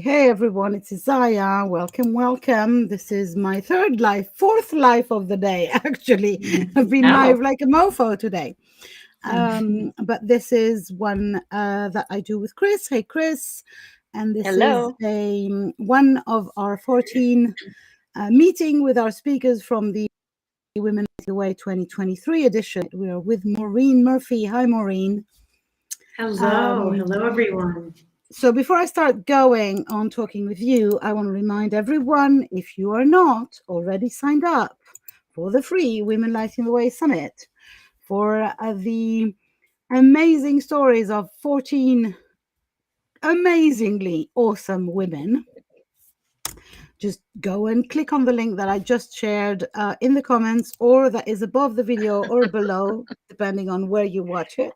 Hey, everyone, it's Isaiah. Welcome. This is my fourth live of the day, actually. I've been live like a mofo today. But this is one that I do with Chris. Hey, Chris. And this is one of our 14 meeting with our speakers from the Women Leading the Way 2023 edition. We are with Maureen Murphy. Hi, Maureen. Hello, everyone. So before I start going on talking with you, I want to remind everyone, if you are not already signed up for the free Women Lighting the Way Summit, for the amazing stories of 14 amazingly awesome women, just go and click on the link that I just shared in the comments, or that is above the video or below, depending on where you watch it.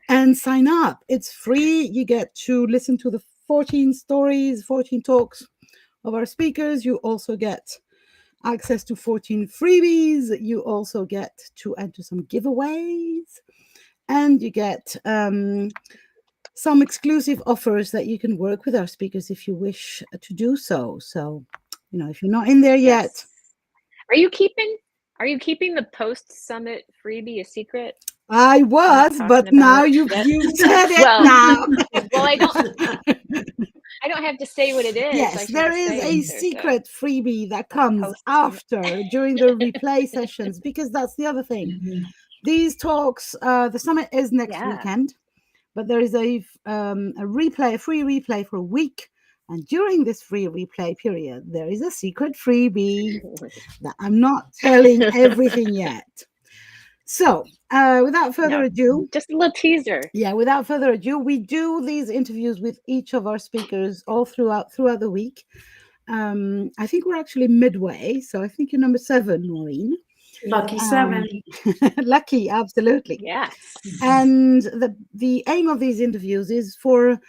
And sign up. It's free. You get to listen to the 14 stories, 14 talks of our speakers. You also get access to 14 freebies. You also get to enter some giveaways. And you get some exclusive offers that you can work with our speakers if you wish to do so. So, if you're not in there yet. Are you keeping the post-summit freebie a secret? I was, but now you've said it now. Well, I don't have to say what it is. Yes, there is a secret freebie that comes after, during the replay sessions, because that's the other thing. Mm-hmm. These talks, the summit is next weekend, but there is a free replay for a week. And during this free replay period, there is a secret freebie that I'm not telling everything yet. So, without further ado, just a little teaser. Yeah, without further ado, we do these interviews with each of our speakers all throughout the week. I think we're actually midway, so I think you're number 7, Maureen. Lucky 7. Lucky, absolutely. Yes. And the aim of these interviews is for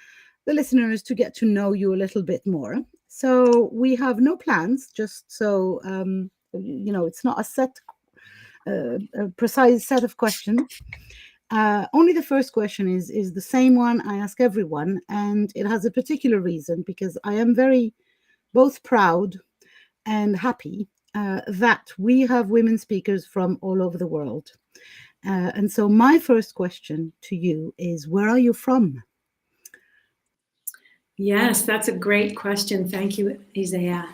the listeners to get to know you a little bit more. So we have no plans, just so it's not a precise set of questions. Only the first question is the same one I ask everyone, and it has a particular reason, because I am very both proud and happy that we have women speakers from all over the world. And so my first question to you is, where are you from? Yes, that's a great question. Thank you, Isaiah.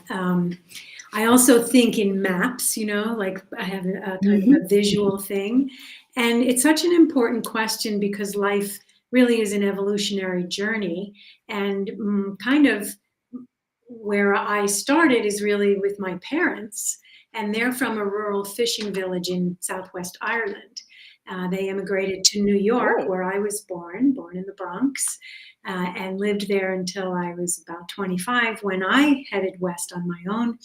I also think in maps, like I have a kind of a visual thing. And it's such an important question because life really is an evolutionary journey. And kind of where I started is really with my parents. And they're from a rural fishing village in Southwest Ireland. They immigrated to New York, where I was born in the Bronx, and lived there until I was about 25, when I headed west on my own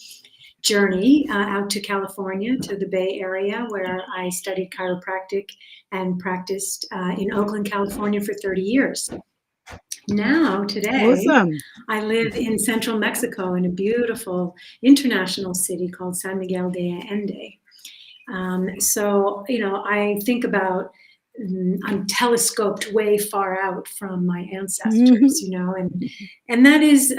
journey out to California, to the Bay Area, where I studied chiropractic and practiced in Oakland, California for 30 years. Now, today, I live in central Mexico in a beautiful international city called San Miguel de Allende. So, I think about, I'm telescoped way far out from my ancestors, and that is,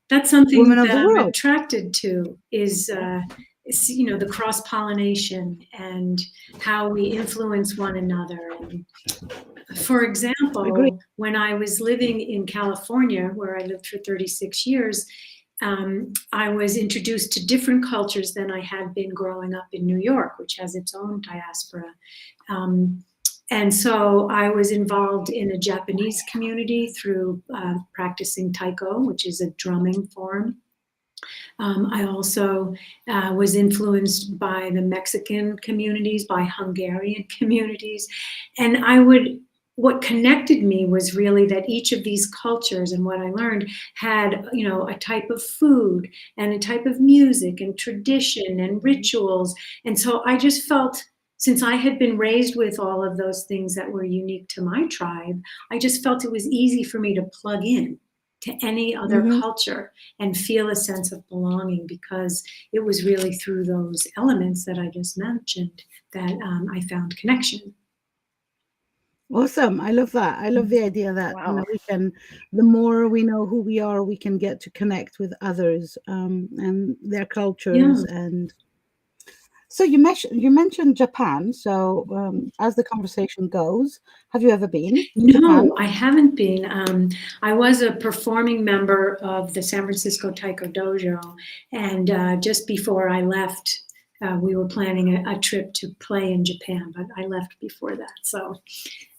that's something that I'm attracted to is the cross-pollination and how we influence one another. And for example, when I was living in California, where I lived for 36 years, I was introduced to different cultures than I had been growing up in New York, which has its own diaspora. And so I was involved in a Japanese community through practicing taiko, which is a drumming form. I also was influenced by the Mexican communities, by Hungarian communities. And what connected me was really that each of these cultures, and what I learned, had, a type of food and a type of music and tradition and rituals. And so I just felt since I had been raised with all of those things that were unique to my tribe, I just felt it was easy for me to plug in to any other Mm-hmm. culture and feel a sense of belonging, because it was really through those elements that I just mentioned that I found connection. Awesome. I love that. I love the idea that, Wow. we can, the more we know who we are, we can get to connect with others, and their cultures. Yeah. And so you mentioned Japan. So, as the conversation goes, have you ever been to Japan? No, I haven't been. I was a performing member of the San Francisco Taiko Dojo, and just before I left, we were planning a trip to play in Japan, but I left before that, so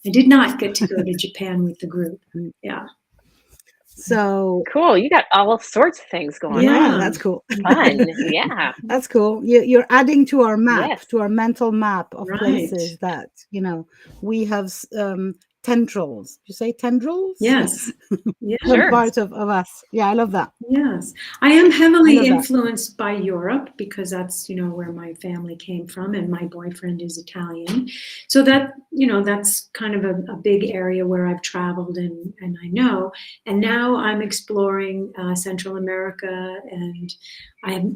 I did not get to go to Japan with the group. Mm. Yeah, So, Cool. You got all sorts of things going yeah, on. yeah, that's cool. Fun. Yeah. That's cool. You're adding to our map, Yes. to our mental map of right. places that, we have tendrils. You say tendrils? Yes, yeah. They're Sure. part of us. Yeah, I love that. Yes, I am I heavily love that. influenced by Europe because that's, where my family came from, and my boyfriend is Italian. So that, that's kind of a big area where I've traveled and I know. And now I'm exploring Central America, and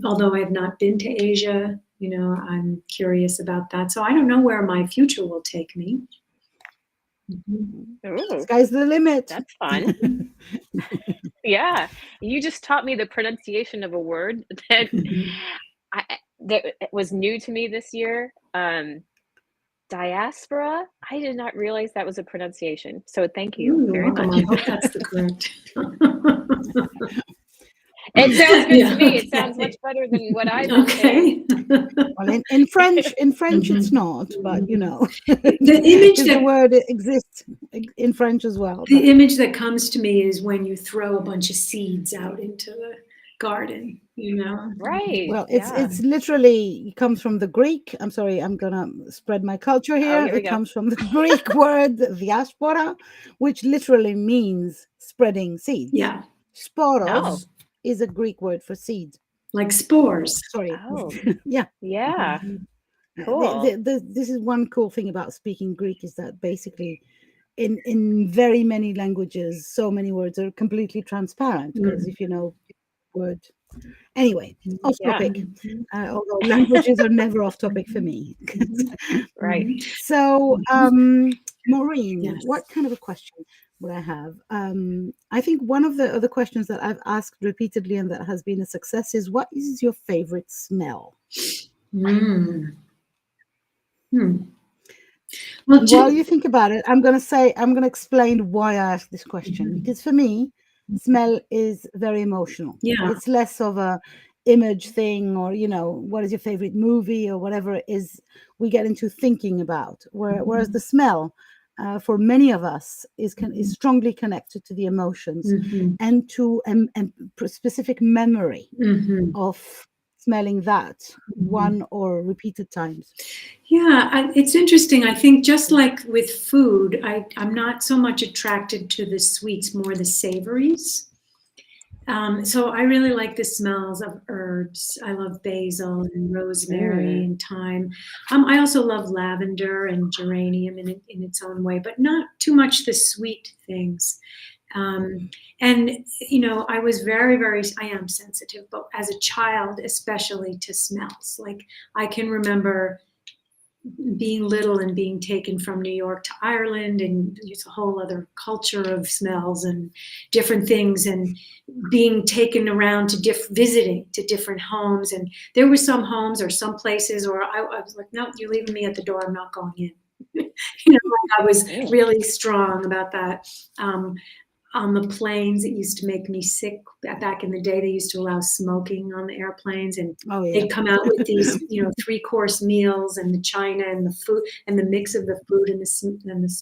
although I have not been to Asia, I'm curious about that. So I don't know where my future will take me. Mhm. Ooh, Sky's the limit. that's fun. Yeah. You just taught me the pronunciation of a word that that was new to me this year. Diaspora. I did not realize that was a pronunciation. So thank you Ooh, you're very welcome. much. I hope that's the correct. It sounds good Yeah, to me. It sounds okay. much better than what I've been saying. Okay. Well, in French, it's Mhm, not, but mhm. The image because the that word exists in French as well. But the image that comes to me is when you throw a bunch of seeds out into the garden. Right. well, it's Yeah. it's literally it comes from the Greek. I'm sorry, I'm gonna spread my culture Oh, here. here we It go. comes from the Greek word diaspora, which literally means spreading seeds. Yeah, Oh. Sporos is a Greek word for seed. like spores. Sorry. Oh. Yeah. Yeah. Mhm. Cool. This is one cool thing about speaking Greek is that basically in very many languages, so many words are completely transparent because Mhm. if you know word. Anyway, off Yeah. topic. Mhm. Although languages are never off topic for me. Mhm. Right. Mhm. So, Maureen, Yes. what kind of a question would I have? I think one of the other questions that I've asked repeatedly and that has been a success is what is your favorite smell? Mm. Hmm. Well, And while you think about it, I'm going to explain why I asked this question. Mhm. Because for me, smell is very emotional. Yeah. It's less of a image thing or, what is your favorite movie or whatever it is we get into thinking about. Whereas the smell, for many of us, is strongly connected to the emotions Mhm. and to a specific memory Mhm. of smelling that Mhm. one or repeated times. Yeah, it's interesting. I think just like with food, I'm not so much attracted to the sweets, more the savories. So I really like the smells of herbs. I love basil and rosemary Mm. and thyme. I also love lavender and geranium in its own way, but not too much the sweet things. Um, and I was very, very. I am sensitive, but as a child, especially to smells. Like I can remember being little and being taken from New York to Ireland, and it's a whole other culture of smells and different things, and being taken around to visiting to different homes. And there were some homes or some places, or I was like, no, you're leaving me at the door. I'm not going in. Like I was Mm. really strong about that. On the planes, it used to make me sick. Back in the day, they used to allow smoking on the airplanes, and Oh, yeah. they'd come out with these, 3-course meals and the china and the food and the mix of the food and the.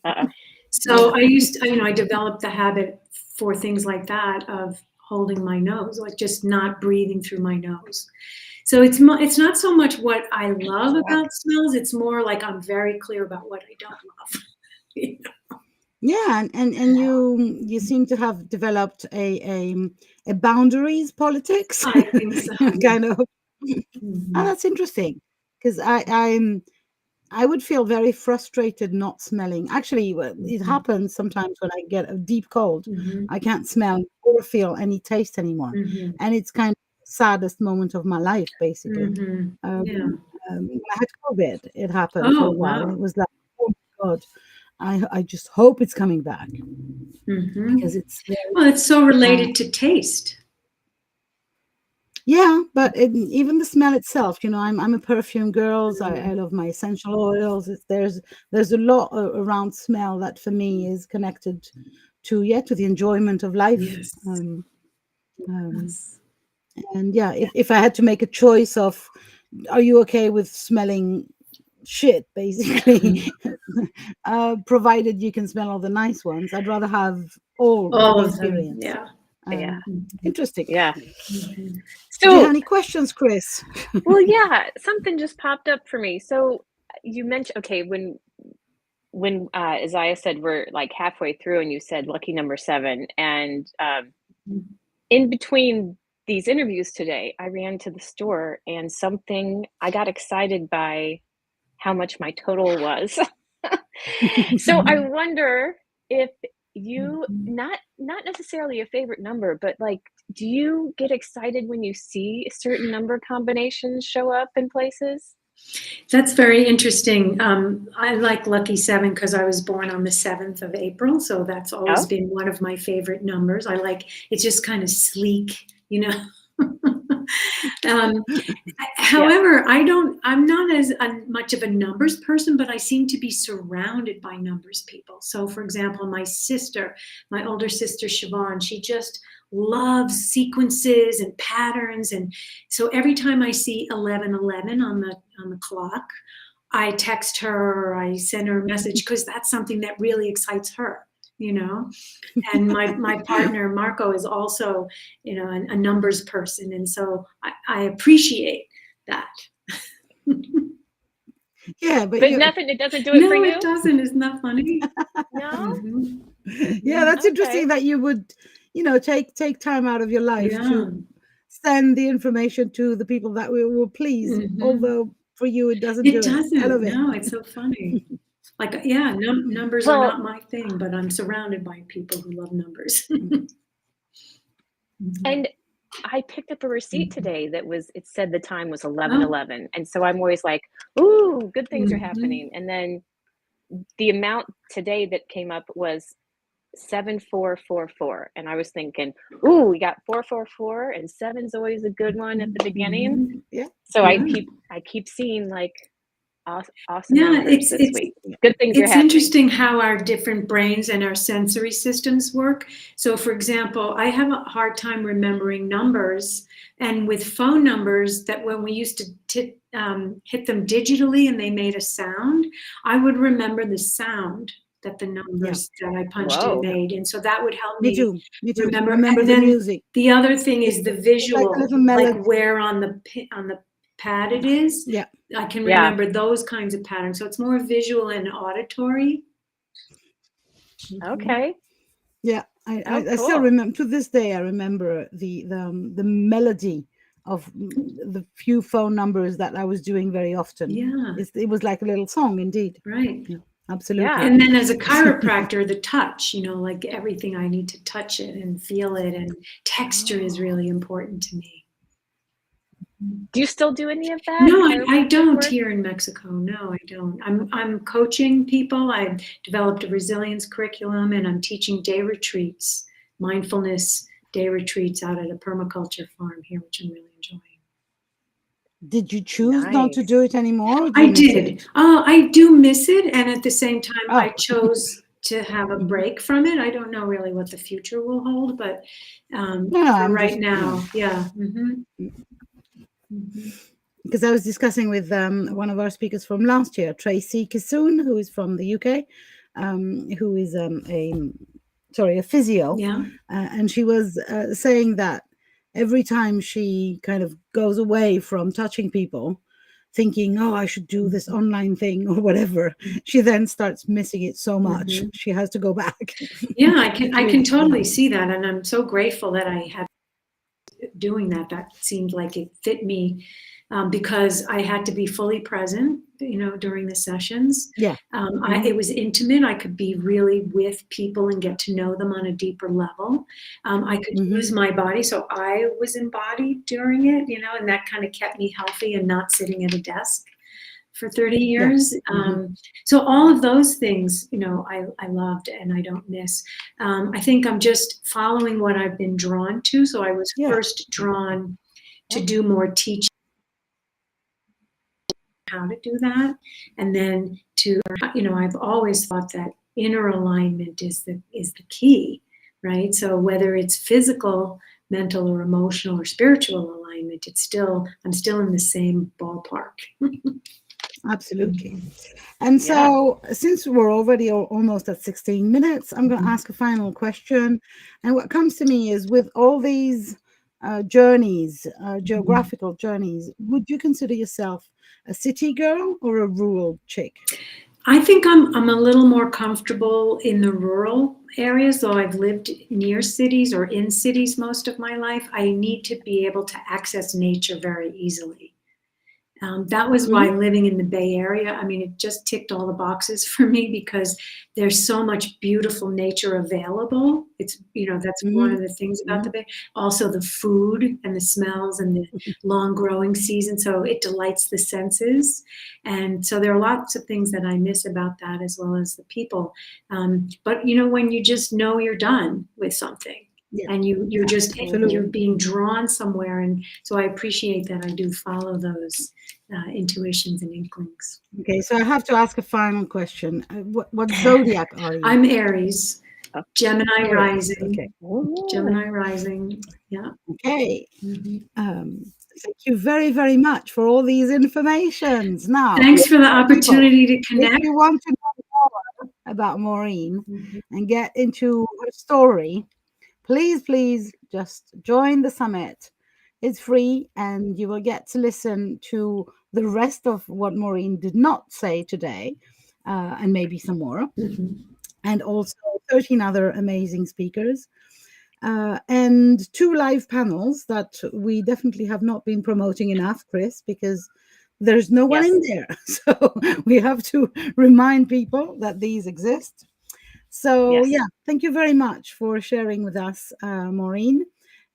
Uh-oh. So I used to, I developed the habit for things like that of holding my nose, like just not breathing through my nose. So it's not so much what I love Wow. about smells. It's more like I'm very clear about what I don't love. Yeah, and you seem to have developed a boundaries politics, I think so. Yeah. kind of. Oh, Mhm. that's interesting because I would feel very frustrated not smelling. Actually, it happens sometimes when I get a deep cold. I can't smell or feel any taste anymore, and it's kind of the saddest moment of my life, basically. Yeah. When I had COVID, it happened for Oh, a while, and wow. it was like, oh my God, I just hope it's coming back because it's very, Well, it's so related to taste. yeah, but even the smell itself, I'm a perfume girl. So I love my essential oils. There's a lot around smell that for me is connected to the enjoyment of life. Yes. Yes. And yeah, if I had to make a choice of, are you okay with smelling shit, basically, provided you can smell all the nice ones, I'd rather have all All the of them. experience. Yeah. Yeah. Interesting. Yeah. Did you have So, any questions, Chris? well, yeah, something just popped up for me. So you mentioned, okay, when Isaiah said we're like halfway through, and you said lucky number 7, and in between these interviews today, I ran to the store and I got excited by how much my total was. So I wonder if you not necessarily a favorite number, but like, do you get excited when you see certain number combinations show up in places? That's very interesting. I like Lucky 7 because I was born on the 7th of April. So that's always Oh, been one of my favorite numbers. I like it's just kind of sleek, you know. yeah. However, I'm not as much of a numbers person, but I seem to be surrounded by numbers people. So, for example, my older sister, Siobhan, she just loves sequences and patterns. And so every time I see 1111 on the clock, I text her or I send her a message because that's something that really excites her, you know. And my partner Marco is also, a numbers person, and so I appreciate that. Yeah, but But nothing, it doesn't do it for No, it you? doesn't. Isn't that funny? No? yeah, that's Okay. interesting that you would, take time out of your life Yeah. to send the information to the people that will please. Although for you, it doesn't It do it. I doesn't. love it. No, it's so funny. Like, yeah, numbers are Well, not my thing, but I'm surrounded by people who love numbers. and I picked up a receipt today it said the time was 11:11. And so I'm always like, ooh, good things are happening. And then the amount today that came up was 7444. And I was thinking, ooh, we got 444, and seven's always a good one at the beginning. Yeah. So I Yeah. keep seeing like awesome Yeah, numbers this week. Good things are it's happening. interesting how our different brains and our sensory systems work. So, for example, I have a hard time remembering numbers, and with phone numbers, that when we used to hit them digitally and they made a sound, I would remember the sound that the Yeah. numbers that I punched in Whoa. Yeah. made, and so that would help Me me too. Me too. remember. Remember And the then music. the other thing It's is the like a visual, little like melody. where on the pad it is. Yeah. I can Yeah. remember those kinds of patterns. So it's more visual and auditory. Okay. Yeah. Oh, I still cool. remember, to this day. I remember the melody of the few phone numbers that I was doing very often. Yeah, It was like a little song, indeed. right. Yeah, Yeah. absolutely. And then as a chiropractor, the touch, like everything, I need to touch it and feel it. And texture is Oh. really important to me. Do you still do any of that No, I chiropractic don't work? here in Mexico. No, I don't. I'm coaching people. I've developed a resilience curriculum and I'm teaching day retreats, mindfulness day retreats out at a permaculture farm here, which I'm really enjoying. Did you choose not to Nice. do it anymore, or do I you miss did. it? I do miss it, and at the same time, I Oh, chose to have a break from it. I don't know really what the future will hold, but no, no, for I'm right just, now, yeah. because I was discussing with one of our speakers from last year, Tracy Kissoon, who is from the UK, who is a physio, Yeah. and she was saying that every time she kind of goes away from touching people, thinking, "Oh, I should do this online thing or whatever," she then starts missing it so much she has to go back. Yeah, I can With, totally see that, and I'm so grateful that I had doing that. That seemed like it fit me because I had to be fully present, during the sessions. Yeah. It was intimate. I could be really with people and get to know them on a deeper level. I could use my body. So I was embodied during it, and that kind of kept me healthy and not sitting at a desk for 30 years. So all of those things, I loved and I don't miss. I think I'm just following what I've been drawn to. So I was first drawn to do more teaching, how to do that, and then to, I've always thought that inner alignment is the key, right? So whether it's physical, mental, or emotional or spiritual alignment, I'm still in the same ballpark. Absolutely. And so since we're already almost at 16 minutes, I'm going to ask a final question. And what comes to me is, with all these journeys, geographical journeys, would you consider yourself a city girl or a rural chick? I think I'm a little more comfortable in the rural areas, though I've lived near cities or in cities most of my life. I need to be able to access nature very easily. That was why living in the Bay Area, it just ticked all the boxes for me, because there's so much beautiful nature available. It's, that's one of the things about the Bay. Also the food and the smells and the long growing season. So it delights the senses. And so there are lots of things that I miss about that, as well as the people. But when you just know you're done with something, and you're being drawn somewhere. And so I appreciate that I do follow those intuitions and inklings. Okay, so I have to ask a final question. What zodiac are you? I'm Aries, Gemini rising. Okay. Gemini rising. Yeah. Okay. Thank you very, very much for all these informations. Now, thanks for the opportunity to connect. If you want to know more about Maureen and get into her story, please just join the summit. It's free, and you will get to listen to the rest of what Maureen did not say today, and maybe some more, and also 13 other amazing speakers, and 2 live panels that we definitely have not been promoting enough, Chris, because there's no one in there. So we have to remind people that these exist. So thank you very much for sharing with us, Maureen.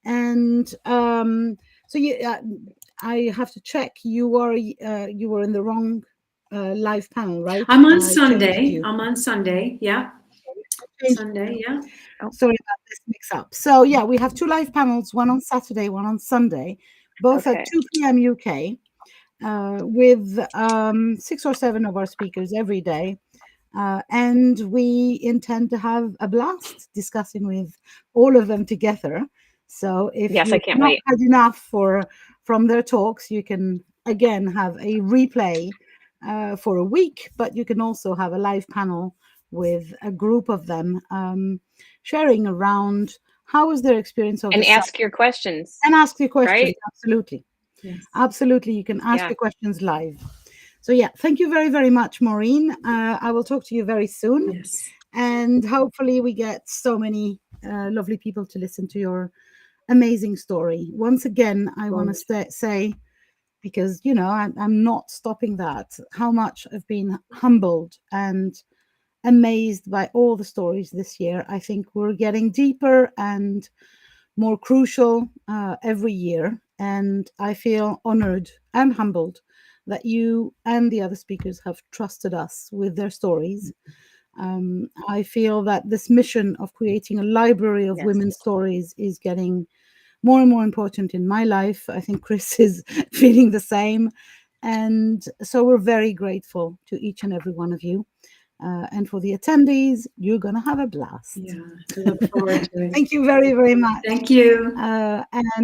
And so I have to check. You were in the wrong live panel, right? I'm on Sunday. I'm on Sunday. Yeah. Sunday. Yeah. Sorry about this mix-up. So we have 2 live panels, one on Saturday, one on Sunday, both at 2 p.m. UK, with 6 or 7 of our speakers every day. And we intend to have a blast discussing with all of them together. So if I can't not wait. had enough from their talks, you can again have a replay for a week, but you can also have a live panel with a group of them sharing around how was their experience of and ask your questions. And ask your questions, right? Absolutely. Yes. Absolutely, you can ask your questions live. So thank you very, very much, Maureen. I will talk to you very soon. Yes. And hopefully we get so many lovely people to listen to your amazing story. Once again, I want to say, because, I'm not stopping that, how much I've been humbled and amazed by all the stories this year. I think we're getting deeper and more crucial every year. And I feel honored and humbled that you and the other speakers have trusted us with their stories. I feel that this mission of creating a library of women's stories is getting more and more important in my life. I think Chris is feeling the same. And so we're very grateful to each and every one of you. And for the attendees, you're going to have a blast. Yeah, I look forward to it. Thank you very, very much. Thank you. And